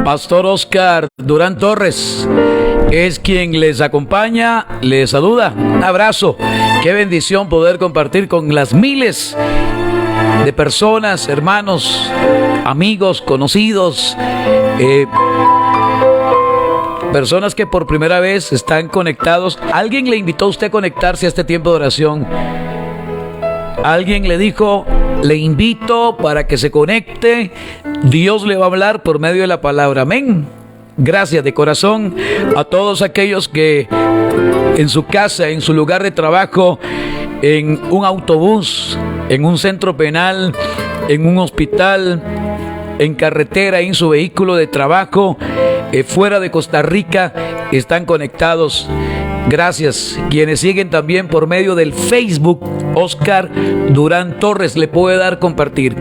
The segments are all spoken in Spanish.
Pastor Oscar Durán Torres es quien les acompaña, les saluda. Un abrazo. Qué bendición poder compartir con las miles de personas, hermanos, amigos, conocidos, personas que por primera vez están conectados. ¿Alguien le invitó a usted a conectarse a este tiempo de oración? Alguien le dijo: le invito para que se conecte. Dios le va a hablar por medio de la palabra. Amén. Gracias de corazón a todos aquellos que en su casa, en su lugar de trabajo, en un autobús, en un centro penal, en un hospital, en carretera, en su vehículo de trabajo, fuera de Costa Rica, están conectados. Gracias. Quienes siguen también por medio del Facebook, Oscar Durán Torres, le puede dar compartir.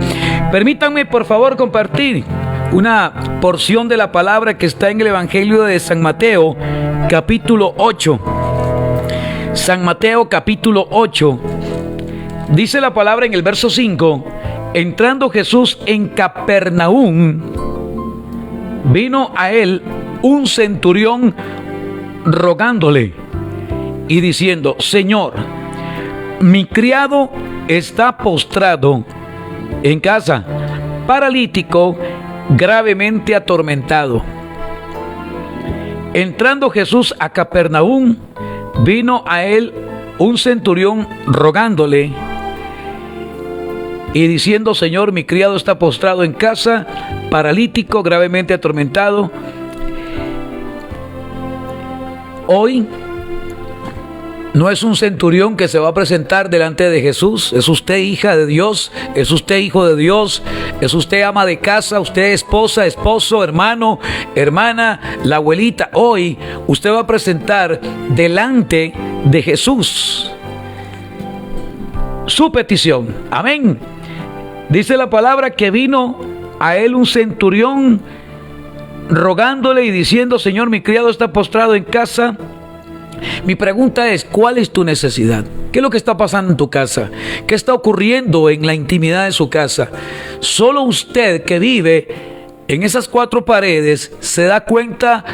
Permítanme por favor compartir una porción de la palabra que está en el Evangelio de San Mateo, capítulo 8. San Mateo, capítulo 8. Dice la palabra en el verso 5: entrando Jesús en Capernaum, vino a él un centurión rogándole y diciendo: Señor, mi criado está postrado en casa, paralítico, gravemente atormentado. Entrando Jesús a Capernaum, vino a él un centurión rogándole y diciendo: Señor, mi criado está postrado en casa, paralítico, gravemente atormentado. Hoy no es un centurión que se va a presentar delante de Jesús. Es usted hija de Dios, es usted hijo de Dios, es usted ama de casa, usted esposa, esposo, hermano, hermana, la abuelita. Hoy usted va a presentar delante de Jesús su petición. Amén. Dice la palabra que vino a él un centurión rogándole y diciendo: Señor, mi criado está postrado en casa. Mi pregunta es: ¿cuál es tu necesidad? ¿Qué es lo que está pasando en tu casa? ¿Qué está ocurriendo en la intimidad de su casa? Solo usted que vive en esas cuatro paredes se da cuenta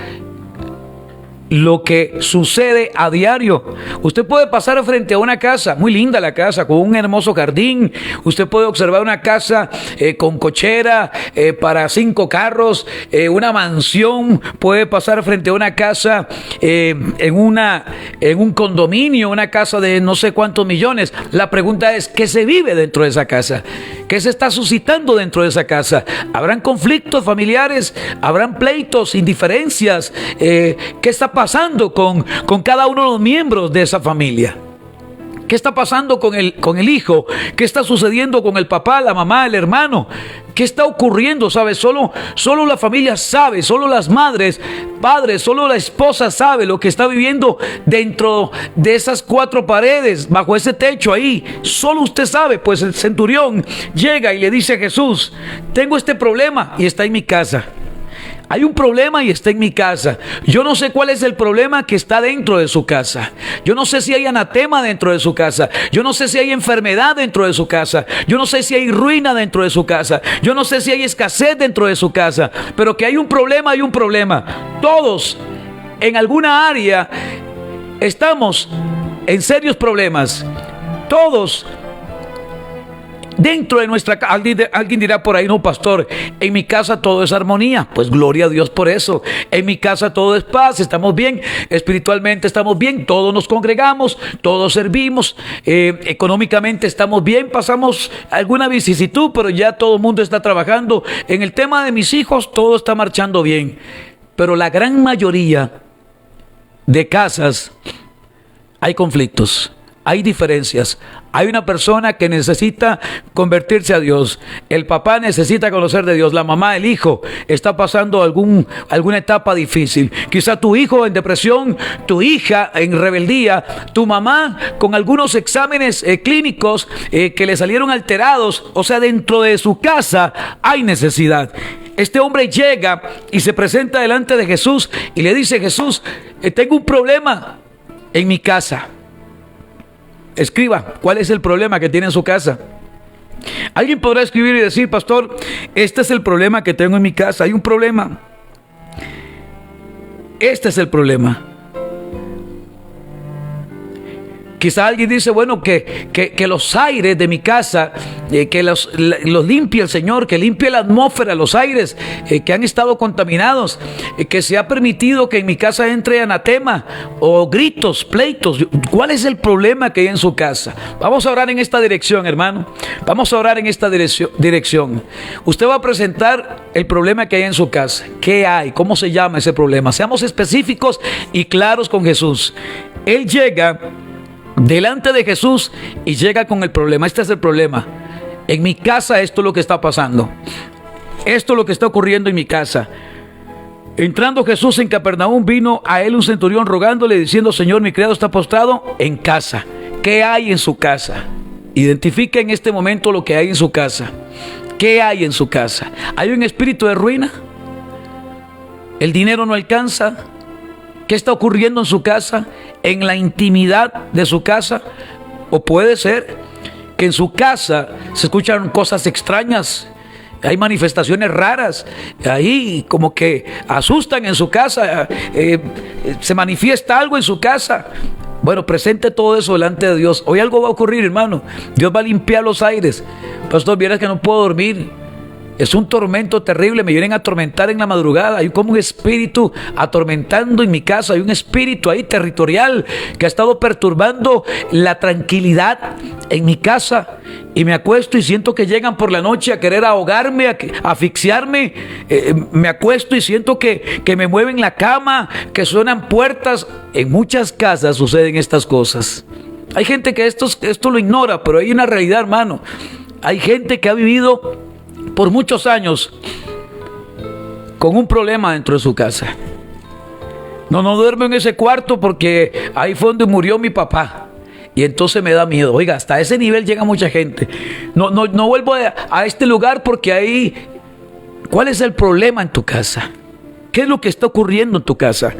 lo que sucede a diario. Usted puede pasar frente a una casa, muy linda la casa, con un hermoso jardín. Usted puede observar una casa con cochera para 5 carros, una mansión. Puede pasar frente a una casa en un condominio, una casa de no sé cuántos millones. La pregunta es: ¿qué se vive dentro de esa casa? ¿Qué se está suscitando dentro de esa casa? ¿Habrán conflictos familiares? ¿Habrán pleitos, indiferencias? ¿Qué está pasando con cada uno de los miembros de esa familia? ¿Qué está pasando con el hijo? ¿Qué está sucediendo con el papá, la mamá, el hermano? ¿Qué está ocurriendo? ¿Sabes? Solo la familia sabe, solo las madres, padres, solo la esposa sabe lo que está viviendo dentro de esas cuatro paredes, bajo ese techo ahí. Solo usted sabe. Pues el centurión llega y le dice a Jesús: tengo este problema y está en mi casa. Hay un problema y está en mi casa. Yo no sé cuál es el problema que está dentro de su casa. Yo no sé si hay anatema dentro de su casa. Yo no sé si hay enfermedad dentro de su casa. Yo no sé si hay ruina dentro de su casa. Yo no sé si hay escasez dentro de su casa. Pero que hay un problema, hay un problema. Todos en alguna área estamos en serios problemas. Todos dentro de nuestra casa. Alguien dirá por ahí: no, pastor, en mi casa todo es armonía. Pues gloria a Dios por eso. En mi casa todo es paz, estamos bien, espiritualmente estamos bien, todos nos congregamos, todos servimos, económicamente estamos bien, pasamos alguna vicisitud, pero ya todo el mundo está trabajando. En el tema de mis hijos todo está marchando bien. Pero la gran mayoría de casas hay conflictos, hay diferencias. Hay una persona que necesita convertirse a Dios. El papá necesita conocer de Dios. La mamá, el hijo está pasando alguna etapa difícil. Quizá tu hijo en depresión, tu hija en rebeldía, tu mamá con algunos exámenes clínicos que le salieron alterados. O sea, dentro de su casa hay necesidad. Este hombre llega y se presenta delante de Jesús y le dice: Jesús, tengo un problema en mi casa. Escriba, ¿cuál es el problema que tiene en su casa? Alguien podrá escribir y decir: pastor, este es el problema que tengo en mi casa. Hay un problema. Este es el problema. Quizá alguien dice, bueno, que los aires de mi casa, que los limpie el Señor, que limpie la atmósfera, los aires que han estado contaminados, que se ha permitido que en mi casa entre anatema o gritos, pleitos. ¿Cuál es el problema que hay en su casa? Vamos a orar en esta dirección, hermano. Vamos a orar en esta dirección. Usted va a presentar el problema que hay en su casa. ¿Qué hay? ¿Cómo se llama ese problema? Seamos específicos y claros con Jesús. Él llega delante de Jesús y llega con el problema. Este es el problema. En mi casa esto es lo que está pasando. Esto es lo que está ocurriendo en mi casa. Entrando Jesús en Capernaum, vino a él un centurión rogándole, diciendo: Señor, mi criado está postrado en casa. ¿Qué hay en su casa? Identifica en este momento lo que hay en su casa. ¿Qué hay en su casa? ¿Hay un espíritu de ruina? ¿El dinero no alcanza? ¿Qué está ocurriendo en su casa? ¿En la intimidad de su casa? O puede ser que en su casa se escuchan cosas extrañas. Hay manifestaciones raras. Ahí como que asustan en su casa. Se manifiesta algo en su casa. Bueno, presente todo eso delante de Dios. Hoy algo va a ocurrir, hermano. Dios va a limpiar los aires. Pastor, vieras que no puedo dormir. Es un tormento terrible, me vienen a atormentar en la madrugada. Hay como un espíritu atormentando en mi casa. Hay un espíritu ahí territorial que ha estado perturbando la tranquilidad en mi casa. Y me acuesto y siento que llegan por la noche a querer ahogarme, a asfixiarme. Me acuesto y siento que me mueven la cama, que suenan puertas. En muchas casas suceden estas cosas. Hay gente que esto lo ignora, pero hay una realidad, hermano. Hay gente que ha vivido por muchos años con un problema dentro de su casa. No duermo en ese cuarto porque ahí fue donde murió mi papá. Y entonces me da miedo. Oiga, hasta ese nivel llega mucha gente. No vuelvo a este lugar porque ahí... ¿Cuál es el problema en tu casa? ¿Qué es lo que está ocurriendo en tu casa?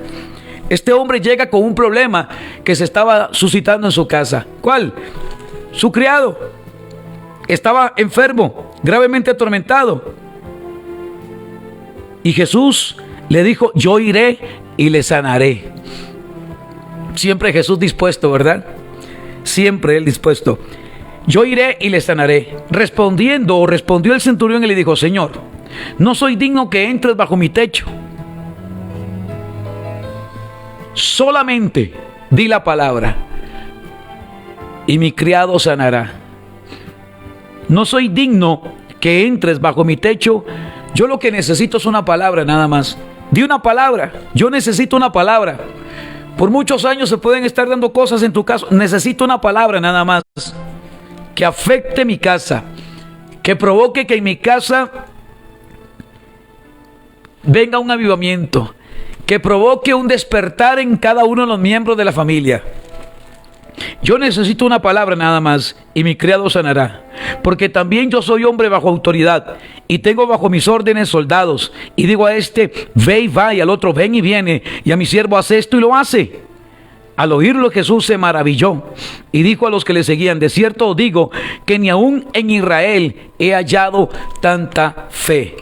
Este hombre llega con un problema que se estaba suscitando en su casa. ¿Cuál? Su criado estaba enfermo, gravemente atormentado. Y Jesús le dijo: yo iré y le sanaré. Siempre Jesús dispuesto, ¿verdad? Siempre Él dispuesto. Yo iré y le sanaré. Respondió el centurión y le dijo: Señor, no soy digno que entres bajo mi techo. Solamente di la palabra y mi criado sanará. No soy digno que entres bajo mi techo. Yo lo que necesito es una palabra nada más. Di una palabra. Yo necesito una palabra. Por muchos años se pueden estar dando cosas en tu casa. Necesito una palabra nada más que afecte mi casa, que provoque que en mi casa venga un avivamiento, que provoque un despertar en cada uno de los miembros de la familia. Yo necesito una palabra nada más y mi criado sanará, porque también yo soy hombre bajo autoridad y tengo bajo mis órdenes soldados, y digo a este: ve y va, y al otro: ven y viene, y a mi siervo: hace esto, y lo hace. Al oírlo, Jesús se maravilló y dijo a los que le seguían: de cierto os digo que ni aún en Israel he hallado tanta fe.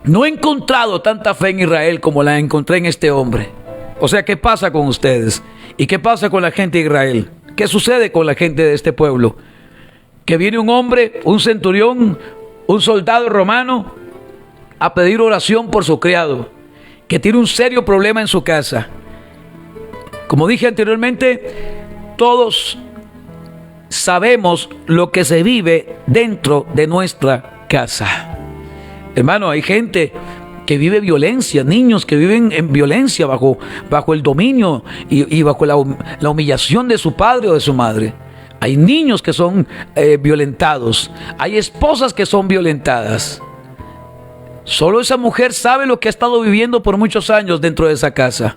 No he encontrado tanta fe en Israel como la encontré en este hombre. O sea, ¿qué pasa con ustedes? ¿Y qué pasa con la gente de Israel? ¿Qué sucede con la gente de este pueblo? Que viene un hombre, un centurión, un soldado romano a pedir oración por su criado, que tiene un serio problema en su casa. Como dije anteriormente, todos sabemos lo que se vive dentro de nuestra casa. Hermano, hay gente que vive violencia, niños que viven en violencia bajo el dominio y bajo la humillación de su padre o de su madre. Hay niños que son violentados. Hay esposas que son violentadas. Solo esa mujer sabe lo que ha estado viviendo por muchos años dentro de esa casa.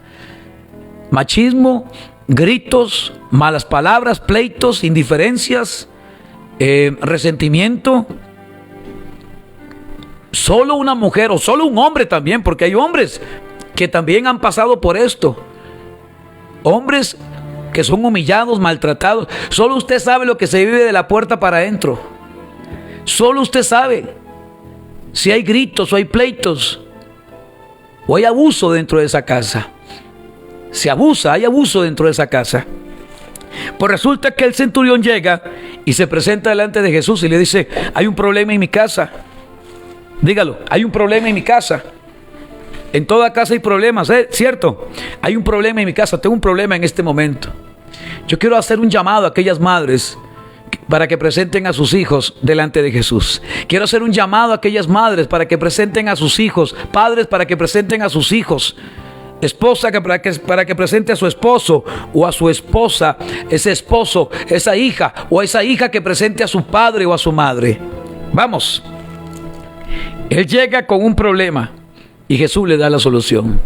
Machismo, gritos, malas palabras, pleitos, indiferencias, resentimiento. Solo una mujer o solo un hombre también, porque hay hombres que también han pasado por esto. Hombres que son humillados, maltratados. Solo usted sabe lo que se vive de la puerta para adentro. Solo usted sabe si hay gritos o hay pleitos. o hay abuso dentro de esa casa. Se abusa, hay abuso dentro de esa casa. Pues resulta que el centurión llega y se presenta delante de Jesús y le dice: hay un problema en mi casa. Dígalo, hay un problema en mi casa. En toda casa hay problemas, ¿cierto? Hay un problema en mi casa, tengo un problema en este momento. Yo quiero hacer un llamado a aquellas madres para que presenten a sus hijos delante de Jesús. Quiero hacer un llamado a aquellas madres para que presenten a sus hijos, padres para que presenten a sus hijos, esposa para que presente a su esposo o a su esposa, ese esposo, esa hija o esa hija que presente a su padre o a su madre. Vamos. Él llega con un problema y Jesús le da la solución.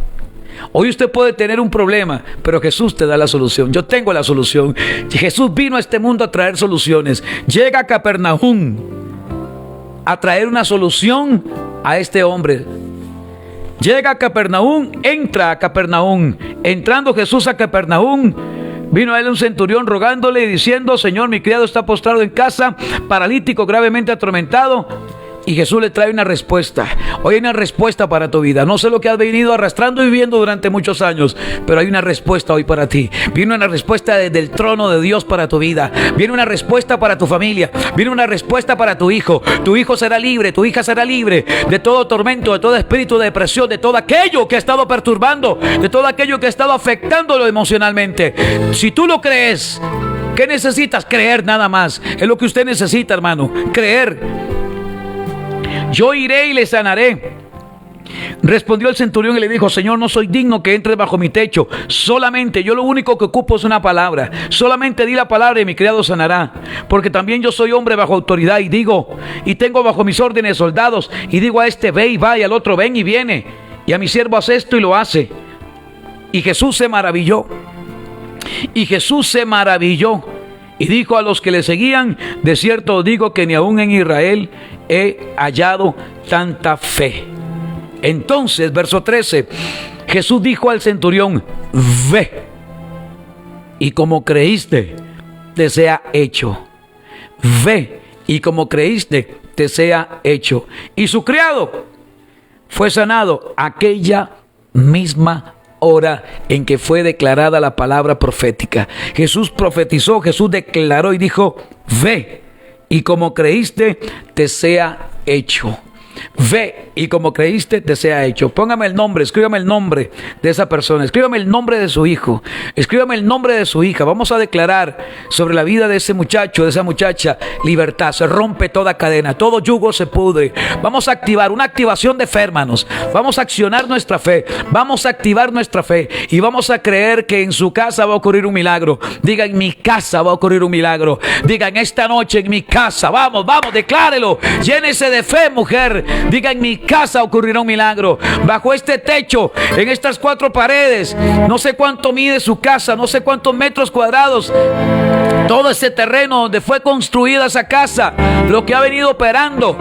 Hoy usted puede tener un problema, pero Jesús te da la solución. Yo tengo la solución. Jesús vino a este mundo a traer soluciones. Llega a Capernaum a traer una solución a este hombre. Llega a Capernaum, entra a Capernaum. Entrando Jesús a Capernaum, vino a él un centurión rogándole y diciendo: Señor, mi criado está postrado en casa, paralítico, gravemente atormentado. Y Jesús le trae una respuesta. Hoy hay una respuesta para tu vida. No sé lo que has venido arrastrando y viviendo durante muchos años, pero hay una respuesta hoy para ti. Viene una respuesta desde el trono de Dios para tu vida. Viene una respuesta para tu familia. Viene una respuesta para tu hijo. Tu hijo será libre, tu hija será libre de todo tormento, de todo espíritu de depresión, de todo aquello que ha estado perturbando, de todo aquello que ha estado afectándolo emocionalmente. Si tú lo crees, ¿qué necesitas? Creer nada más. Es lo que usted necesita, hermano. Creer. Yo iré y le sanaré. Respondió el centurión y le dijo: Señor, no soy digno que entres bajo mi techo. Solamente, yo lo único que ocupo es una palabra. Solamente di la palabra y mi criado sanará. Porque también yo soy hombre bajo autoridad y digo, y tengo bajo mis órdenes soldados, y digo a este: ve y va, y al otro: ven y viene. Y a mi siervo: haz esto, y lo hace. Y Jesús se maravilló. Y Jesús se maravilló. Y dijo a los que le seguían: de cierto os digo que ni aún en Israel he hallado tanta fe. Entonces, verso 13, Jesús dijo al centurión: ve, y como creíste, te sea hecho. Ve, y como creíste, te sea hecho. Y su criado fue sanado aquella misma hora en que fue declarada la palabra profética. Jesús profetizó, Jesús declaró y dijo: ve, y como creíste, te sea hecho. Ve, y como creíste, te sea hecho. Póngame el nombre, escríbame el nombre de esa persona, escríbame el nombre de su hijo, escríbame el nombre de su hija. Vamos a declarar sobre la vida de ese muchacho, de esa muchacha, libertad. Se rompe toda cadena, todo yugo se pudre. Vamos a activar una activación de fe, hermanos. Vamos a accionar nuestra fe, vamos a activar nuestra fe y vamos a creer que en su casa va a ocurrir un milagro. Diga: en mi casa va a ocurrir un milagro. Diga: en esta noche en mi casa. Vamos, declárelo. Llénese de fe, mujer. Diga: en mi casa ocurrirá un milagro. Bajo este techo, en estas 4 paredes, no sé cuánto mide su casa, no sé cuántos metros cuadrados, todo ese terreno donde fue construida esa casa, lo que ha venido operando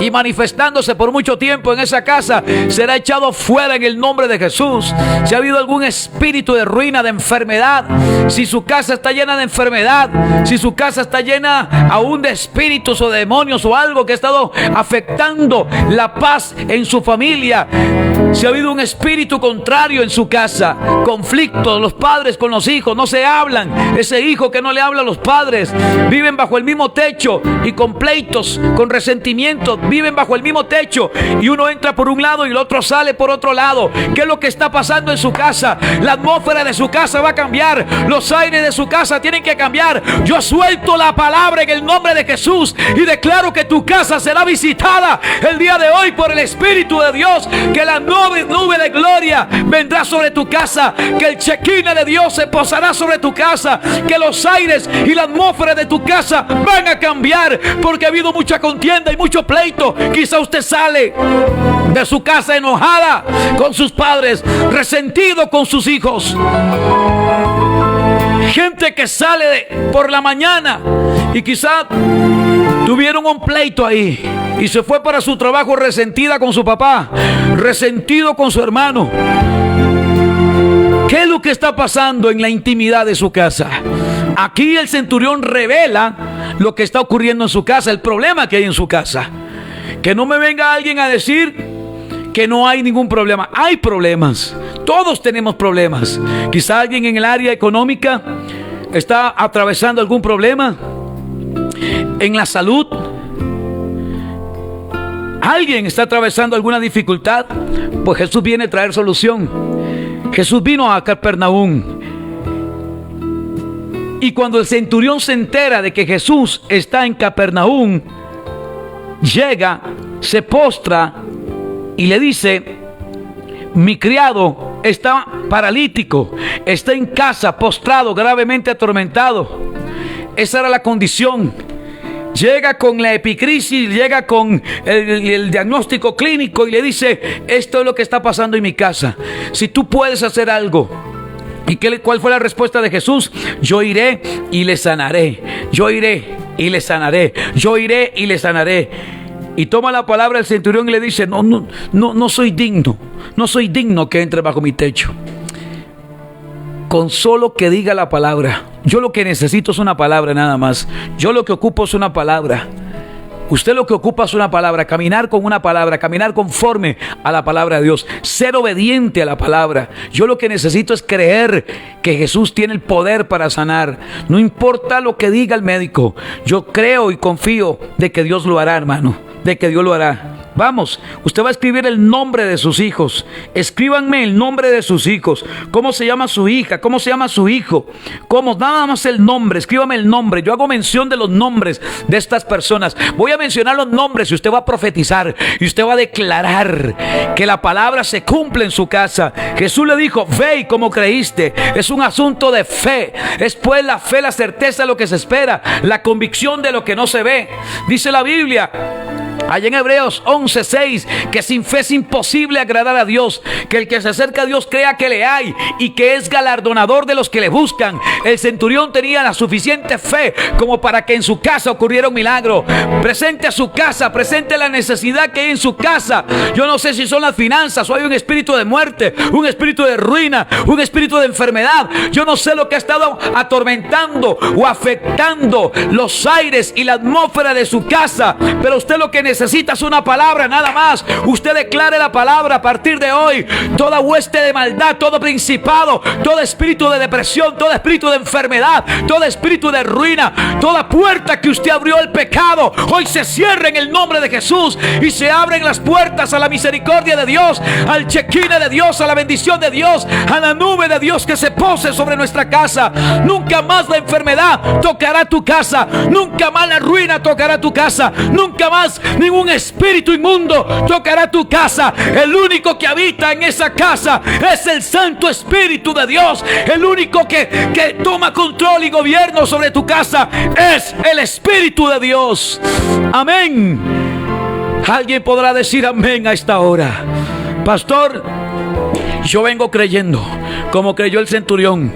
y manifestándose por mucho tiempo en esa casa, será echado fuera en el nombre de Jesús. Si ha habido algún espíritu de ruina, de enfermedad, si su casa está llena de enfermedad, si su casa está llena aún de espíritus o de demonios o algo que ha estado afectando la paz en su familia, si ha habido un espíritu contrario en su casa, conflictos, los padres con los hijos no se hablan, ese hijo que no le habla a los padres, viven bajo el mismo techo y con pleitos, con resentimientos, viven bajo el mismo techo y uno entra por un lado y el otro sale por otro lado. ¿Qué es lo que está pasando en su casa? La atmósfera de su casa va a cambiar, los aires de su casa tienen que cambiar. Yo suelto la palabra en el nombre de Jesús y declaro que tu casa será visitada el día de hoy por el Espíritu de Dios, que la nube de gloria vendrá sobre tu casa, que el Shekinah de Dios se posará sobre tu casa, que los aires y la atmósfera de tu casa van a cambiar, porque ha habido mucha contienda y mucho pleito. Quizá usted sale de su casa enojada con sus padres, resentido con sus hijos. Gente que sale por la mañana y quizá tuvieron un pleito ahí y se fue para su trabajo resentida con su papá, resentido con su hermano. ¿Qué es lo que está pasando en la intimidad de su casa? Aquí el centurión revela lo que está ocurriendo en su casa, el problema que hay en su casa. Que no me venga alguien a decir que no hay ningún problema. Hay problemas. Todos tenemos problemas. Quizá alguien en el área económica está atravesando algún problema. En la salud, alguien está atravesando alguna dificultad. Pues Jesús viene a traer solución. Jesús vino a Capernaum. Y cuando el centurión se entera de que Jesús está en Capernaum, llega, se postra y le dice: mi criado está paralítico, está en casa, postrado, gravemente atormentado. Esa era la condición. Llega con la epicrisis, llega con el diagnóstico clínico y le dice: esto es lo que está pasando en mi casa. Si tú puedes hacer algo. ¿Y cuál fue la respuesta de Jesús? Yo iré y le sanaré. Yo iré y le sanaré. Yo iré y le sanaré. Y toma la palabra el centurión y le dice: no soy digno. No soy digno que entre bajo mi techo. Con solo que diga la palabra. Yo lo que necesito es una palabra nada más. Yo lo que ocupo es una palabra. Usted lo que ocupa es una palabra, caminar con una palabra, caminar conforme a la palabra de Dios, ser obediente a la palabra. Yo lo que necesito es creer que Jesús tiene el poder para sanar. No importa lo que diga el médico, yo creo y confío de que Dios lo hará, hermano, de que Dios lo hará. Vamos, usted va a escribir el nombre de sus hijos. Escríbanme el nombre de sus hijos. ¿Cómo se llama su hija? ¿Cómo se llama su hijo? ¿Cómo? Nada más el nombre. Escríbame el nombre. Yo hago mención de los nombres de estas personas. Voy a mencionar los nombres y usted va a profetizar. Y usted va a declarar que la palabra se cumple en su casa. Jesús le dijo: ve y como creíste. Es un asunto de fe. Es pues la fe, la certeza de lo que se espera, la convicción de lo que no se ve. Dice la Biblia allá en Hebreos 11:6, que sin fe es imposible agradar a Dios, que el que se acerca a Dios crea que le hay y que es galardonador de los que le buscan. El centurión tenía la suficiente fe como para que en su casa ocurriera un milagro. Presente a su casa, presente la necesidad que hay en su casa. Yo no sé si son las finanzas o hay un espíritu de muerte, un espíritu de ruina, un espíritu de enfermedad. Yo no sé lo que ha estado atormentando o afectando los aires y la atmósfera de su casa, pero usted lo que necesita es una palabra nada más. Usted declare la palabra a partir de hoy. Toda hueste de maldad, todo principado, todo espíritu de depresión, todo espíritu de enfermedad, todo espíritu de ruina, toda puerta que usted abrió al pecado, hoy se cierra en el nombre de Jesús y se abren las puertas a la misericordia de Dios, al chequine de Dios, a la bendición de Dios, a la nube de Dios que se pose sobre nuestra casa. Nunca más la enfermedad tocará tu casa, nunca más la ruina tocará tu casa, nunca más ningún espíritu inmundo tocará tu casa. El único que habita en esa casa es el Santo Espíritu de Dios. El único que toma control y gobierno sobre tu casa es el Espíritu de Dios. Amén. Alguien podrá decir amén a esta hora. Pastor, yo vengo creyendo, como creyó el centurión,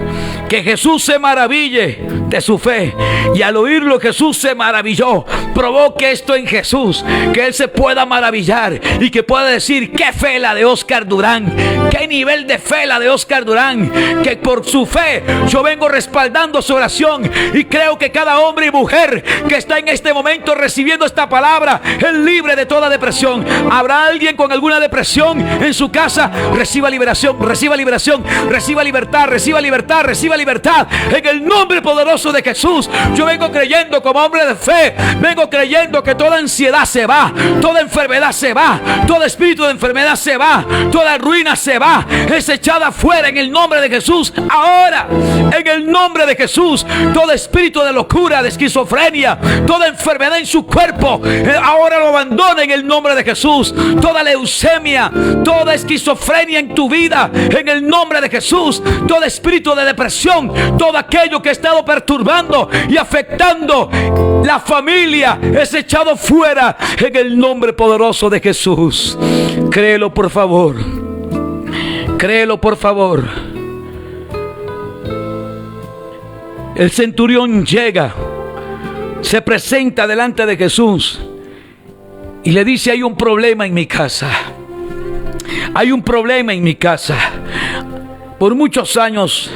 que Jesús se maraville de su fe. Y al oírlo Jesús se maravilló. Provoque esto en Jesús, que Él se pueda maravillar y que pueda decir: qué fe la de Oscar Durán, qué nivel de fe la de Oscar Durán, que por su fe yo vengo respaldando su oración. Y creo que cada hombre y mujer que está en este momento recibiendo esta palabra es libre de toda depresión. ¿Habrá alguien con alguna depresión en su casa? Reciba liberación, reciba liberación, reciba libertad, reciba libertad, reciba libertad en el nombre poderoso de Jesús. Yo vengo creyendo como hombre de fe, vengo creyendo que toda ansiedad se va, toda enfermedad se va, todo espíritu de enfermedad se va, toda ruina se va, es echada fuera en el nombre de Jesús. Ahora, en el nombre de Jesús, todo espíritu de locura, de esquizofrenia, toda enfermedad en su cuerpo, ahora lo abandona en el nombre de Jesús. Toda leucemia, toda esquizofrenia en tu vida, en el nombre de Jesús. Todo espíritu de depresión, todo aquello que ha estado perturbando y afectando la familia, es echado fuera en el nombre poderoso de Jesús. Créelo, por favor. Créelo, por favor. El centurión llega, se presenta delante de Jesús y le dice: hay un problema en mi casa. Hay un problema en mi casa. Por muchos años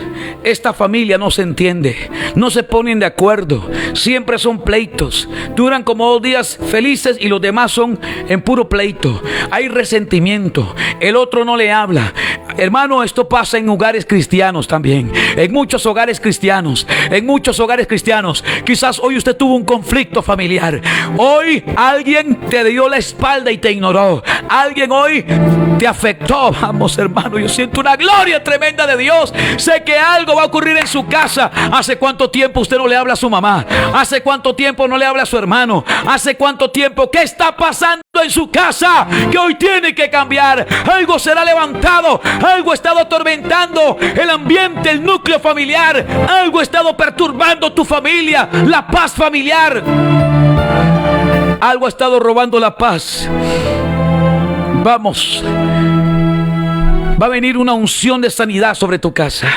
esta familia no se entiende, no se ponen de acuerdo. siempre son pleitos. Duran como 2 días felices y los demás son en puro pleito. Hay resentimiento. El otro no le habla. Hermano, esto pasa en hogares cristianos también. En muchos hogares cristianos. Quizás hoy usted tuvo un conflicto familiar. Hoy alguien te dio la espalda y te ignoró. Alguien hoy te afectó. Vamos, hermano, yo siento una gloria tremenda de Dios. Sé que algo va a ocurrir en su casa. ¿Hace cuánto tiempo usted no le habla a su mamá? ¿Hace cuánto tiempo no le habla a su hermano? ¿Hace cuánto tiempo? ¿Qué está pasando en su casa que hoy tiene que cambiar? Algo será levantado. Algo ha estado atormentando el ambiente, el núcleo familiar. Algo ha estado perturbando tu familia, la paz familiar. Algo ha estado robando la paz. Vamos. Va a venir una unción de sanidad sobre tu casa.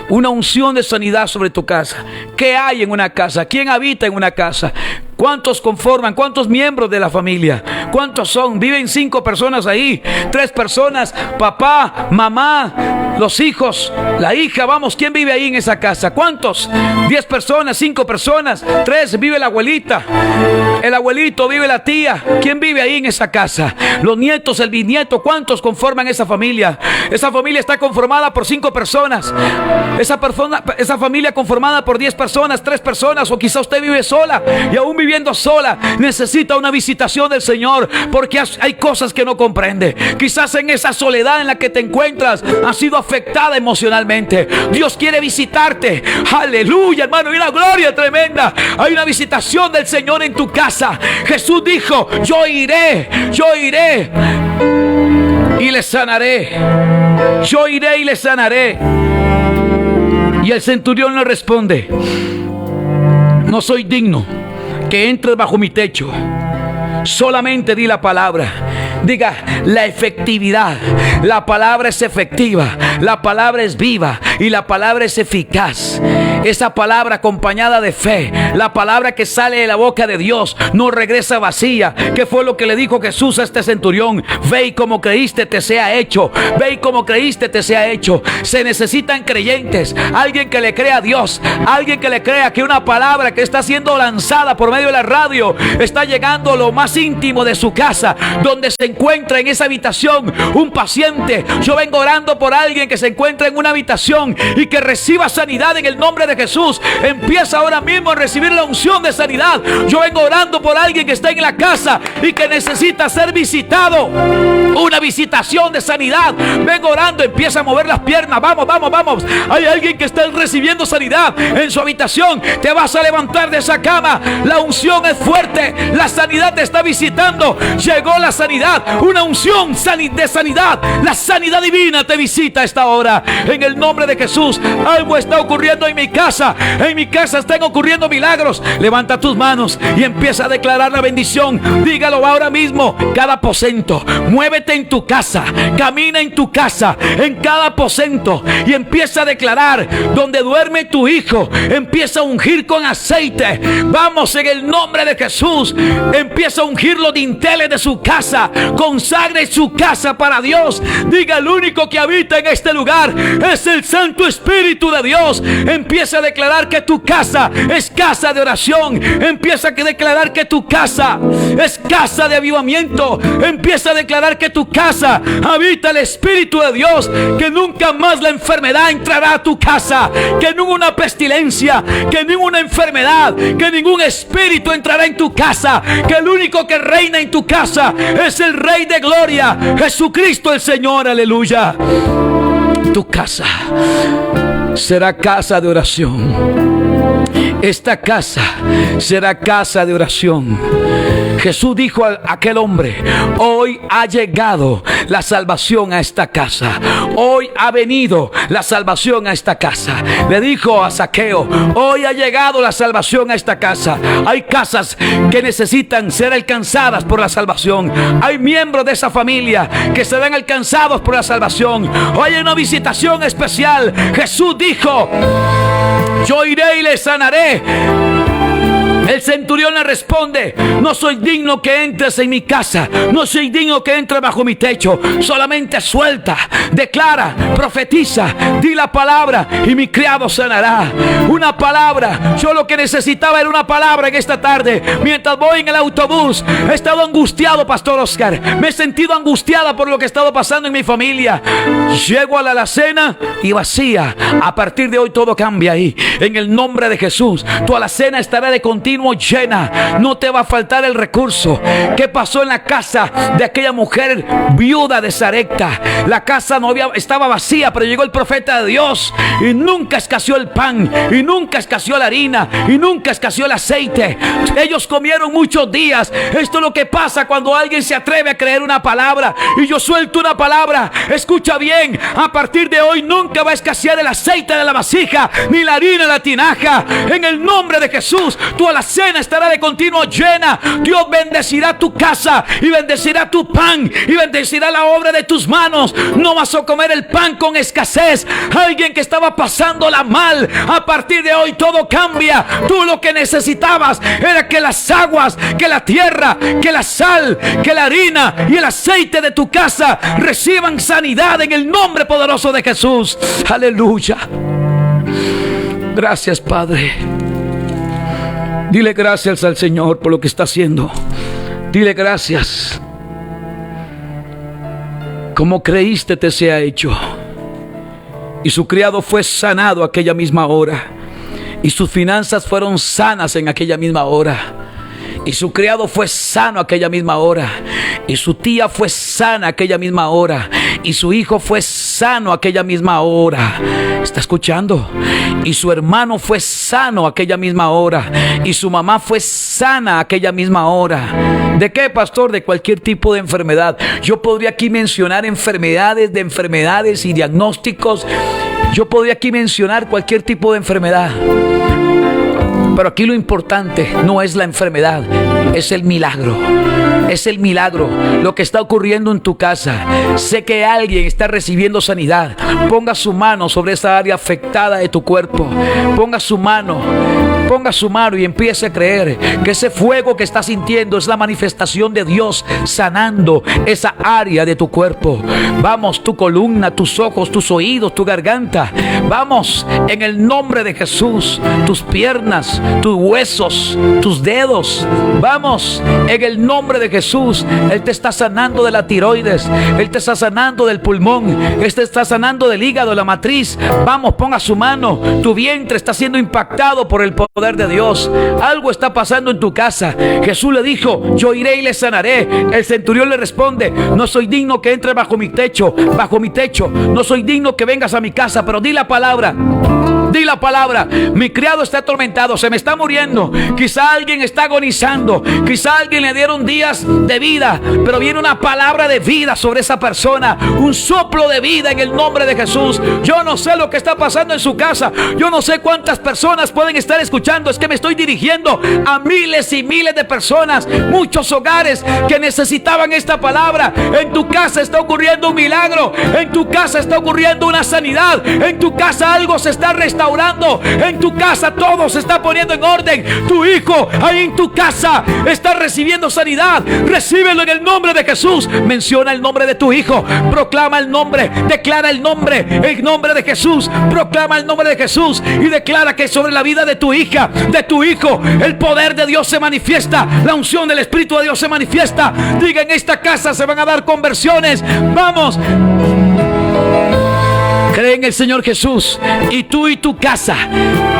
Una unción de sanidad sobre tu casa. ¿Qué hay en una casa? ¿Quién habita en una casa? ¿Cuántos conforman? ¿Cuántos miembros de la familia? ¿Cuántos son? Viven 5 personas ahí, 3 personas, papá, mamá, los hijos, la hija. Vamos, ¿quién vive ahí en esa casa? ¿Cuántos? 10 personas, 5 personas, 3, vive la abuelita, el abuelito, vive la tía. ¿Quién vive ahí en esa casa? Los nietos, el bisnieto. ¿Cuántos conforman esa familia? Esa familia está conformada por 5 personas. Esa familia conformada por 10 personas, 3 personas, o quizá usted vive sola y aún viviendo sola necesita una visitación del Señor porque hay cosas que no comprende. Quizás en esa soledad en la que te encuentras has sido afectada emocionalmente. Dios quiere visitarte. Aleluya, hermano, hay una gloria tremenda. Hay una visitación del Señor en tu casa. Jesús dijo: yo iré y le sanaré. Yo iré y le sanaré. Y el centurión le responde: no soy digno que entres bajo mi techo. Solamente di la palabra. Diga la efectividad. La palabra es efectiva. La palabra es viva. Y la palabra es eficaz. Esa palabra acompañada de fe. La palabra que sale de la boca de Dios no regresa vacía. ¿Qué fue lo que le dijo Jesús a este centurión? Ve y como creíste te sea hecho. Ve y como creíste te sea hecho. Se necesitan creyentes. Alguien que le crea a Dios. Alguien que le crea que una palabra que está siendo lanzada por medio de la radio está llegando a lo más íntimo de su casa, donde se encuentra en esa habitación un paciente. Yo vengo orando por alguien que se encuentra en una habitación y que reciba sanidad en el nombre de Jesús. Empieza ahora mismo a recibir la unción de sanidad. Yo vengo orando por alguien que está en la casa y que necesita ser visitado. Una visitación de sanidad. Vengo orando, empieza a mover las piernas. Vamos, vamos, vamos. Hay alguien que está recibiendo sanidad en su habitación. Te vas a levantar de esa cama. La unción es fuerte. La sanidad te está visitando. Llegó la sanidad. Una unción de sanidad. La sanidad divina te visita a esta hora. En el nombre de Jesús. Algo está ocurriendo en mi casa. En mi casa están ocurriendo milagros. Levanta tus manos y empieza a declarar la bendición. Dígalo ahora mismo. Cada aposento. Muévete en tu casa. Camina en tu casa. En cada aposento. Y empieza a declarar. Donde duerme tu hijo, empieza a ungir con aceite. Vamos, en el nombre de Jesús. Empieza a ungir los dinteles de su casa. Consagre su casa para Dios. Diga: el único que habita en este lugar es el Santo Espíritu de Dios. Empieza a declarar que tu casa es casa de oración. Empieza a declarar que tu casa es casa de avivamiento. Empieza a declarar que tu casa habita el Espíritu de Dios. Que nunca más la enfermedad entrará a tu casa. Que ninguna pestilencia, que ninguna enfermedad, que ningún espíritu entrará en tu casa. Que el único que reina en tu casa es el Rey de Gloria, Jesucristo el Señor. Aleluya. Tu casa será casa de oración. Esta casa será casa de oración. Jesús dijo a aquel hombre: hoy ha llegado la salvación a esta casa. Hoy ha venido la salvación a esta casa. Le dijo a Zaqueo: hoy ha llegado la salvación a esta casa. Hay casas que necesitan ser alcanzadas por la salvación. Hay miembros de esa familia que serán alcanzados por la salvación. Hoy hay una visitación especial. Jesús dijo: yo iré y les sanaré. El centurión le responde: no soy digno que entres en mi casa, no soy digno que entres bajo mi techo. Solamente suelta, declara, profetiza, di la palabra y mi criado sanará. Una palabra. Yo lo que necesitaba era una palabra en esta tarde. Mientras voy en el autobús, he estado angustiado, Pastor Oscar. Me he sentido angustiada por lo que ha estado pasando en mi familia. Llego a la alacena y vacía. A partir de hoy todo cambia ahí. En el nombre de Jesús, tu alacena estará de continuo llena. No te va a faltar el recurso. ¿Qué pasó en la casa de aquella mujer viuda de Sarepta? La casa estaba vacía, pero llegó el profeta de Dios y nunca escaseó el pan, y nunca escaseó la harina, y nunca escaseó el aceite. Ellos comieron muchos días. Esto es lo que pasa cuando alguien se atreve a creer una palabra. Y yo suelto una palabra. Escucha bien: a partir de hoy nunca va a escasear el aceite de la vasija, ni la harina de la tinaja. En el nombre de Jesús, tu alacena estará de continuo llena. Dios bendecirá tu casa, y bendecirá tu pan, y bendecirá la obra de tus manos. No vas a comer el pan con escasez. Alguien que estaba pasándola mal, a partir de hoy todo cambia. Tú lo que necesitabas era que las aguas, que la tierra, que la sal, que la harina y el aceite de tu casa reciban sanidad en el nombre poderoso de Jesús. Aleluya. Gracias, Padre. Dile gracias al Señor por lo que está haciendo. Dile gracias. Como creíste te sea hecho. Y su criado fue sanado aquella misma hora. Y sus finanzas fueron sanas en aquella misma hora. Y su criado fue sano aquella misma hora. Y su tía fue sana aquella misma hora. Y su hijo fue sano aquella misma hora. ¿Está escuchando? Y su hermano fue sano aquella misma hora. Y su mamá fue sana aquella misma hora. ¿De qué, pastor? De cualquier tipo de enfermedad. Yo podría aquí mencionar enfermedades y diagnósticos. Yo podría aquí mencionar cualquier tipo de enfermedad. Pero aquí lo importante no es la enfermedad, es el milagro. Es el milagro, lo que está ocurriendo en tu casa. Sé que alguien está recibiendo sanidad. Ponga su mano sobre esa área afectada de tu cuerpo. Ponga su mano y empiece a creer que ese fuego que está sintiendo es la manifestación de Dios sanando esa área de tu cuerpo. Vamos, tu columna, tus ojos, tus oídos, tu garganta. Vamos, en el nombre de Jesús, tus piernas, tus huesos, tus dedos. Vamos, en el nombre de Jesús. Él te está sanando de la tiroides. Él te está sanando del pulmón. Él te está sanando del hígado, la matriz. Vamos, ponga su mano. Tu vientre está siendo impactado por el poder de Dios. Algo está pasando en tu casa. Jesús le dijo: yo iré y le sanaré. El centurión le responde: no soy digno que entre bajo mi techo. No soy digno que vengas a mi casa, pero di la palabra. Di la palabra. Mi criado está atormentado, se me está muriendo. Quizá alguien está agonizando. Quizá a alguien le dieron días de vida, pero viene una palabra de vida sobre esa persona. Un soplo de vida en el nombre de Jesús. Yo no sé lo que está pasando en su casa. Yo no sé cuántas personas pueden estar escuchando. Es que me estoy dirigiendo a miles y miles de personas. Muchos hogares que necesitaban esta palabra. En tu casa está ocurriendo un milagro. En tu casa está ocurriendo una sanidad. En tu casa algo se está restaurando. En tu casa todo se está poniendo en orden. Tu hijo ahí en tu casa está recibiendo sanidad. Recíbelo en el nombre de Jesús. Menciona el nombre de tu hijo. Proclama el nombre. Declara el nombre de Jesús. Proclama el nombre de Jesús y declara que sobre la vida de tu hija, de tu hijo, el poder de Dios se manifiesta. La unción del Espíritu de Dios se manifiesta. Diga: en esta casa se van a dar conversiones. Vamos. Cree en el Señor Jesús y tú y tu casa.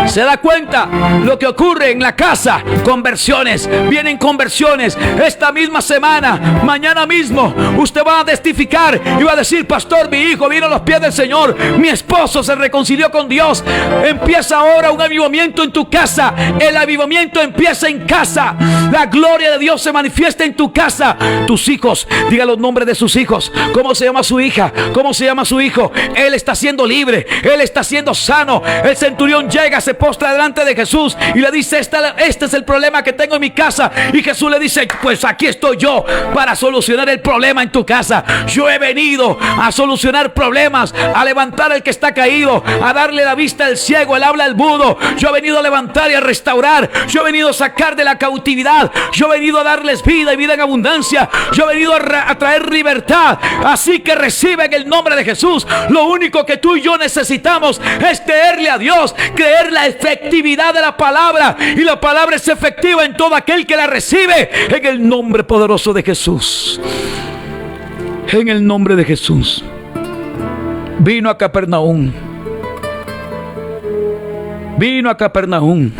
¿Se da cuenta lo que ocurre en la casa? Conversiones, vienen conversiones esta misma semana. Mañana mismo usted va a testificar y va a decir: pastor, mi hijo vino a los pies del Señor, mi esposo se reconcilió con Dios. Empieza ahora un avivamiento en tu casa. El avivamiento empieza en casa. La gloria de Dios se manifiesta en tu casa. Tus hijos, diga los nombres de sus hijos. ¿Cómo se llama su hija? ¿Cómo se llama su hijo? Él está siendo libre, él está siendo sano. El centurión llega, se se postra delante de Jesús y le dice: este es el problema que tengo en mi casa. Y Jesús le dice: pues aquí estoy yo para solucionar el problema en tu casa. Yo he venido a solucionar problemas, a levantar al que está caído, a darle la vista al ciego, el habla al mudo. Yo he venido a levantar y a restaurar. Yo he venido a sacar de la cautividad. Yo he venido a darles vida y vida en abundancia. Yo he venido a traer libertad. Así que recibe en el nombre de Jesús. Lo único que tú y yo necesitamos es creerle a Dios, creer la efectividad de la palabra, y la palabra es efectiva en todo aquel que la recibe, en el nombre poderoso de Jesús. En el nombre de Jesús. Vino a Capernaum. Vino a Capernaum.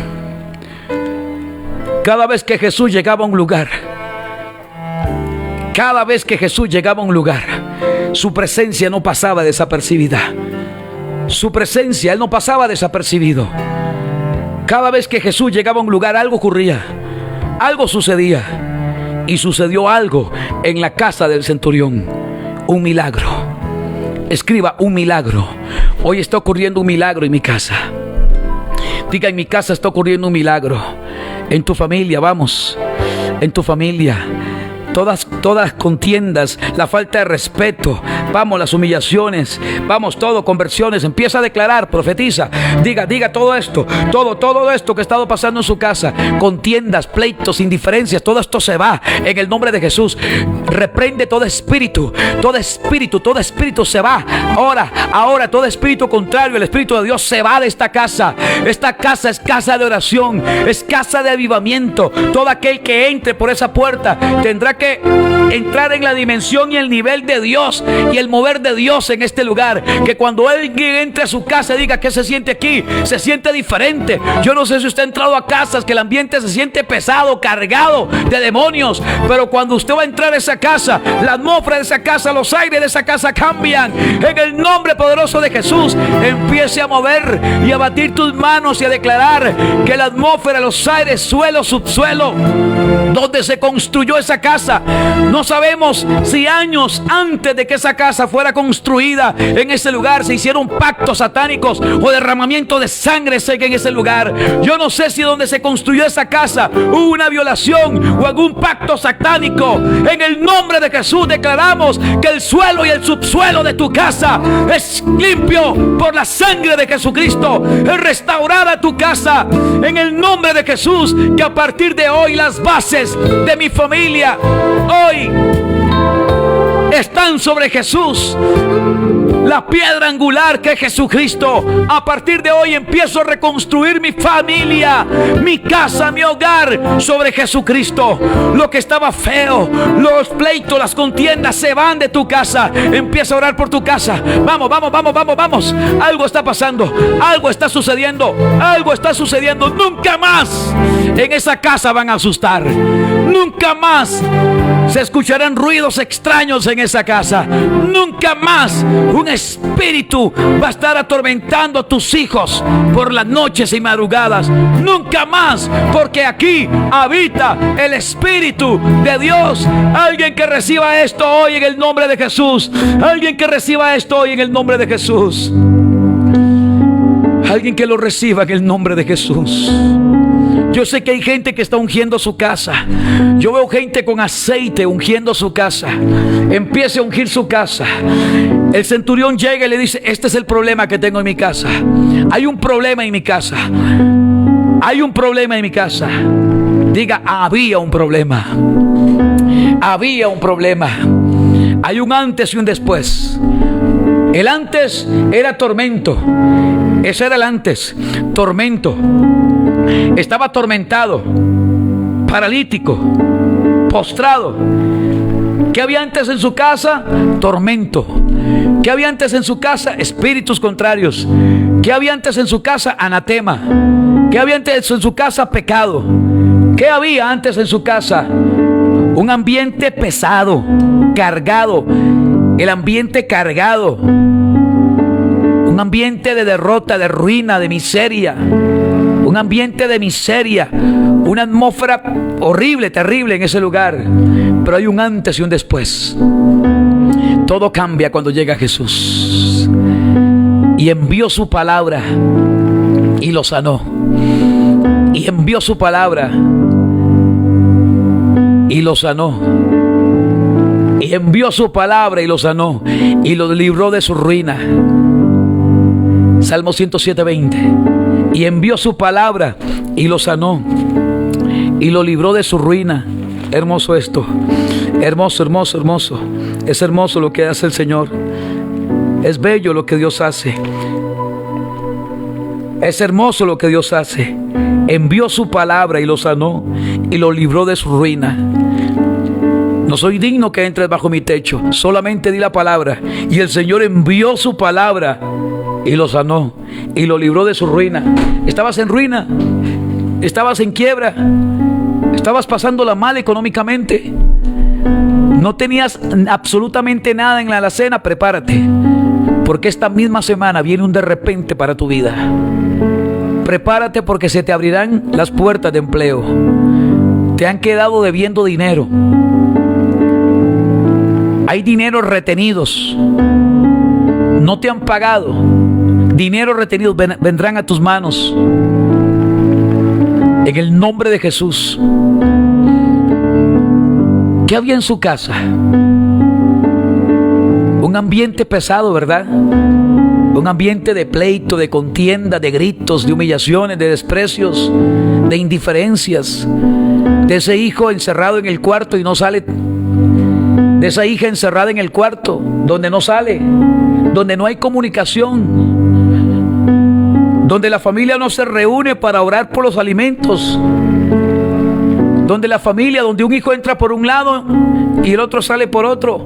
Cada vez que Jesús llegaba a un lugar, cada vez que Jesús llegaba a un lugar, su presencia no pasaba desapercibida. Su presencia, Él no pasaba desapercibido. Cada vez que Jesús llegaba a un lugar, algo ocurría, algo sucedía. Y sucedió algo en la casa del centurión. Un milagro. Escriba: un milagro. Hoy está ocurriendo un milagro en mi casa. Diga: en mi casa está ocurriendo un milagro. En tu familia, vamos. En tu familia. Todas las contiendas, la falta de respeto, vamos, las humillaciones, vamos, todo, conversiones. Empieza a declarar, profetiza, diga todo esto, todo esto que ha estado pasando en su casa, contiendas, pleitos, indiferencias, todo esto se va en el nombre de Jesús. Reprende todo espíritu se va. Ahora todo espíritu contrario, el espíritu de Dios se va de esta casa. Esta casa es casa de oración, es casa de avivamiento. Todo aquel que entre por esa puerta tendrá que entrar en la dimensión y el nivel de Dios y el mover de Dios en este lugar. Que cuando alguien entre a su casa diga: ¿qué se siente aquí? Se siente diferente. Yo no sé si usted ha entrado a casas que el ambiente se siente pesado, cargado de demonios, pero cuando usted va a entrar a esa casa, la atmósfera de esa casa, los aires de esa casa cambian. En el nombre poderoso de Jesús, empiece a mover y a batir tus manos y a declarar que la atmósfera, los aires, suelo, subsuelo, donde se construyó esa casa, no sabemos si años antes de que esa casa fuera construida, en ese lugar se hicieron pactos satánicos o derramamiento de sangre en ese lugar. Yo no sé si donde se construyó esa casa hubo una violación o algún pacto satánico. En el nombre de Jesús declaramos que el suelo y el subsuelo de tu casa es limpio por la sangre de Jesucristo. Es restaurada tu casa en el nombre de Jesús. Que a partir de hoy las bases de mi familia hoy están sobre Jesús. La piedra angular que es Jesucristo. A partir de hoy empiezo a reconstruir mi familia, mi casa, mi hogar sobre Jesucristo. Lo que estaba feo, los pleitos, las contiendas se van de tu casa. Empieza a orar por tu casa. Vamos. Algo está pasando, algo está sucediendo, algo está sucediendo. Nunca más en esa casa van a asustar. Nunca más se escucharán ruidos extraños en esa casa. Nunca más un espíritu va a estar atormentando a tus hijos por las noches y madrugadas. Nunca más, porque aquí habita el Espíritu de Dios. Alguien que reciba esto hoy en el nombre de Jesús. Alguien que reciba esto hoy en el nombre de Jesús. Alguien que lo reciba en el nombre de Jesús. Yo sé que hay gente que está ungiendo su casa. Yo veo gente con aceite ungiendo su casa. Empiece a ungir su casa. El centurión llega y le dice: este es el problema que tengo en mi casa. Hay un problema en mi casa. Hay un problema en mi casa. Diga: había un problema. Había un problema. Hay un antes y un después. El antes era tormento. Ese era el antes. Tormento. Estaba atormentado, paralítico, postrado. ¿Qué había antes en su casa? Tormento. ¿Qué había antes en su casa? Espíritus contrarios. ¿Qué había antes en su casa? Anatema. ¿Qué había antes en su casa? Pecado. ¿Qué había antes en su casa? Un ambiente pesado, cargado. El ambiente cargado. Un ambiente de derrota, de ruina, de miseria. Un ambiente de miseria. Una atmósfera horrible, terrible en ese lugar. Pero hay un antes y un después. Todo cambia cuando llega Jesús. Y envió su palabra. y lo sanó. Y envió su palabra y lo sanó. Y envió su palabra y lo sanó. Y lo libró de su ruina. Salmo 107:20. Y envió su palabra y lo sanó. Y lo libró de su ruina. Hermoso esto. Hermoso, hermoso, hermoso. Es hermoso lo que hace el Señor. Es bello lo que Dios hace. Es hermoso lo que Dios hace. Envió su palabra y lo sanó y lo libró de su ruina. No soy digno que entres bajo mi techo. Solamente di la palabra. Y el Señor envió su palabra y lo sanó y lo libró de su ruina. Estabas en ruina. Estabas en quiebra. Estabas pasándola mal económicamente. No tenías absolutamente nada en la alacena. Prepárate, porque esta misma semana viene un de repente para tu vida. Prepárate, porque se te abrirán las puertas de empleo. Te han quedado debiendo dinero. Hay dineros retenidos. No te han pagado. Dineros retenidos vendrán a tus manos. En el nombre de Jesús. ¿Qué había en su casa? Un ambiente pesado, ¿verdad? Un ambiente de pleito, de contienda, de gritos, de humillaciones, de desprecios, de indiferencias. De ese hijo encerrado en el cuarto y no sale. De esa hija encerrada en el cuarto, donde no sale, donde no hay comunicación, donde la familia no se reúne para orar por los alimentos, donde la familia, donde un hijo entra por un lado y el otro sale por otro,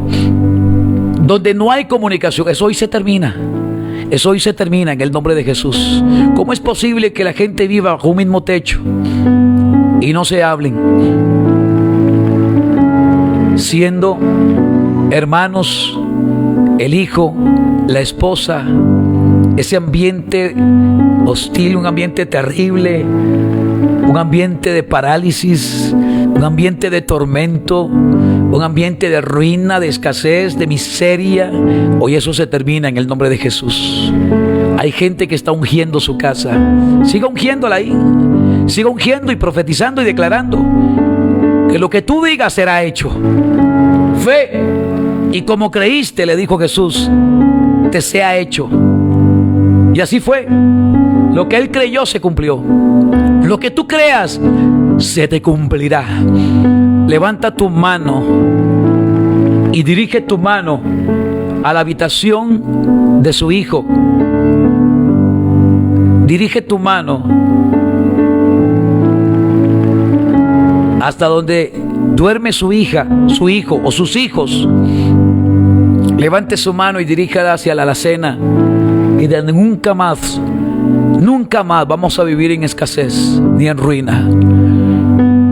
donde no hay comunicación. Eso hoy se termina. Eso hoy se termina en el nombre de Jesús. ¿Cómo es posible que la gente viva bajo un mismo techo y no se hablen? Siendo hermanos, el hijo, la esposa, ese ambiente hostil, un ambiente terrible, un ambiente de parálisis, un ambiente de tormento, un ambiente de ruina, de escasez, de miseria. Hoy eso se termina en el nombre de Jesús. Hay gente que está ungiendo su casa. Siga ungiéndola ahí. Siga ungiendo y profetizando y declarando que lo que tú digas será hecho. Fe, y como creíste, le dijo Jesús, te sea hecho. Y así fue. Lo que él creyó se cumplió. Lo que tú creas se te cumplirá. Levanta tu mano y dirige tu mano a la habitación de su hijo. Dirige tu mano hasta donde duerme su hija, su hijo o sus hijos. Levante su mano y diríjala hacia la alacena. Y de nunca más vamos a vivir en escasez ni en ruina.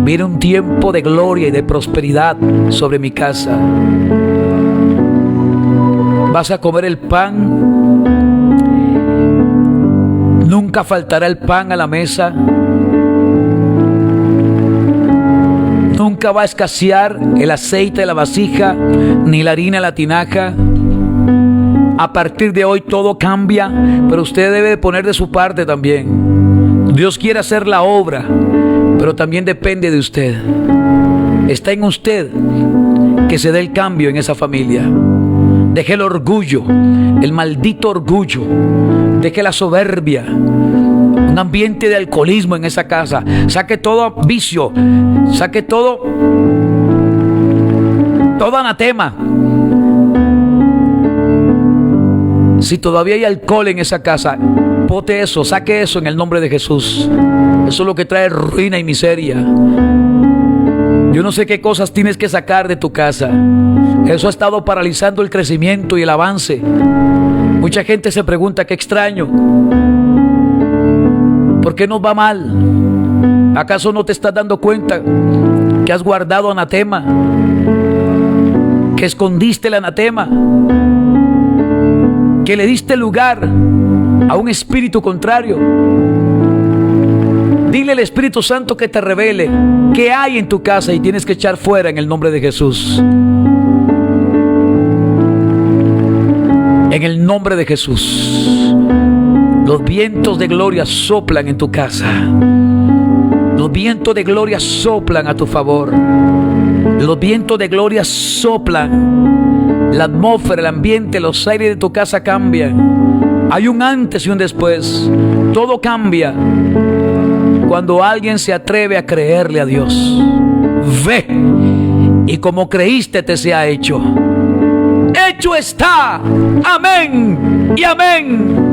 Viene un tiempo de gloria y de prosperidad sobre mi casa. Vas a comer el pan. Nunca faltará el pan a la mesa. Nunca va a escasear el aceite de la vasija, ni la harina de la tinaja. A partir de hoy todo cambia, pero usted debe poner de su parte también. Dios quiere hacer la obra, pero también depende de usted. Está en usted que se dé el cambio en esa familia. Deje el orgullo, el maldito orgullo. Deje la soberbia. Un ambiente de alcoholismo en esa casa. Saque todo vicio. Saque todo anatema. Si todavía hay alcohol en esa casa, bote eso, saque eso en el nombre de Jesús. Eso es lo que trae ruina y miseria. Yo no sé qué cosas tienes que sacar de tu casa. Eso ha estado paralizando el crecimiento y el avance. Mucha gente se pregunta, qué extraño. ¿Por qué nos va mal? ¿Acaso no te estás dando cuenta que has guardado anatema? ¿Que escondiste el anatema? ¿Que le diste lugar a un espíritu contrario? Dile al Espíritu Santo que te revele qué hay en tu casa y tienes que echar fuera en el nombre de Jesús. En el nombre de Jesús. Los vientos de gloria soplan en tu casa. Los vientos de gloria soplan a tu favor. Los vientos de gloria soplan. La atmósfera, el ambiente, los aires de tu casa cambian. Hay un antes y un después. Todo cambia cuando alguien se atreve a creerle a Dios. Ve, y como creíste te sea hecho. Hecho está. Amén y amén.